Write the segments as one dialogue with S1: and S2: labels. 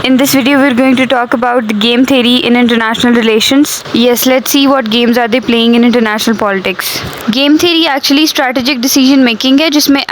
S1: In this video, we're going to talk about the game theory in international relations. Yes, let's see what games are they playing in international politics. Game theory actually strategic decision making है जिसमें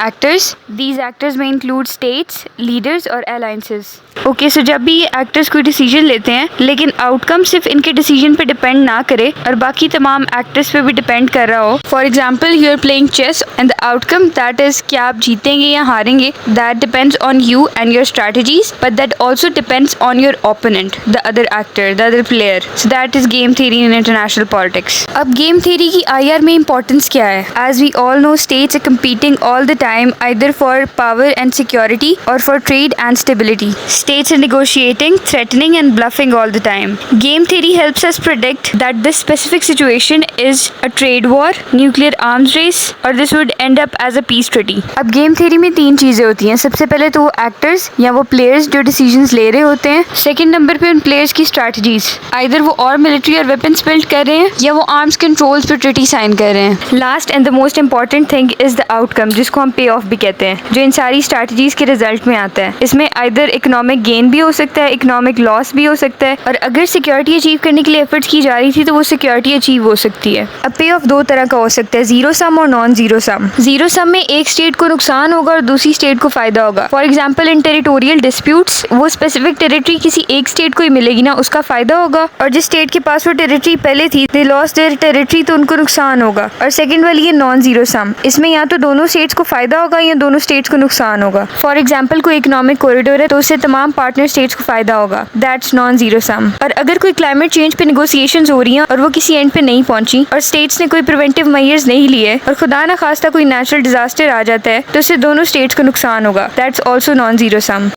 S1: these actors may include states, leaders और alliances. Okay so जब भी ये actors कोई decision लेते हैं लेकिन आउटकम सिर्फ इनके डिसीजन पे डिपेंड ना करे और बाकी तमाम एक्टर्स पे भी डिपेंड कर रहा हो. For example you are playing chess and the outcome that is क्या आप जीतेंगे या हारेंगे, that depends on you and your strategies, but that also depends on your opponent, the other actor, the other player. So that is game theory in international politics. अब game theory की IR में importance क्या है? As we all know, states are competing all the time either for power and security or for trade and stability. States are negotiating, threatening and bluffing all the time. Game theory helps us predict that this specific situation is a trade war, nuclear arms race or this would end up as a peace treaty. अब game theory में 3 चीजें होती हैं. सबसे पहले तो वो actors या वो प्लेयर्स जो डिसीजंस ले रहे होते हैं. सेकंड नंबर पे उन प्लेयर्स की स्ट्रेटजीज, आइदर वो और मिलिट्री और वेपन्स बिल्ड कर रहे हैं या वो आर्म्स कंट्रोल्स पे ट्रीटी साइन कर रहे हैं. Last and the most important thing is the outcome, जिसको हम पे ऑफ भी कहते हैं, जो इन सारी स्ट्रेटजीज के रिजल्ट में आता है. इसमें आइदर इकोनॉमिक गेन भी हो सकता है, इकोनॉमिक लॉस भी हो सकता है, और अगर सिक्योरिटी अचीव करने के लिए एफर्ट्स की जा रही थी तो वो सिक्योरिटी अचीव हो सकती है. अब पे ऑफ 2 तरह का हो सकता है, जीरो सम और non zero sum. Zero sum में एक स्टेट को नुकसान होगा और दूसरी स्टेट को फायदा होगा. For example in territorial disputes वो स्पेसिफिक टेरिटरी किसी एक स्टेट को ही मिलेगी ना, उसका फायदा होगा, और जिस स्टेट के पास वो टेरिटरी पहले थी दे लॉस्ट देयर टेरिटरी, तो उनको नुकसान होगा. और सेकंड वाली है नॉन जीरो सम, इसमें या तो दोनों स्टेट्स को फायदा होगा या दोनों स्टेट्स को नुकसान होगा. फॉर एग्जाम्पल कोई इकोनॉमिक कॉरिडोर है तो उससे तमाम पार्टनर स्टेट्स को फायदा होगा, दैट्स नॉन जीरो सम. और अगर कोई क्लाइमेट चेंज पे नेगोशिएशंस हो रही हैं और वो किसी एंड पे नहीं पहुंची और स्टेट्स ने कोई प्रिवेंटिव मेजर्स नहीं लिए और खुदा ना खास्ता कोई नेचुरल डिजास्टर आ जाता है तो उससे दोनों स्टेट्स को नुकसान होगा, that's also non zero sum.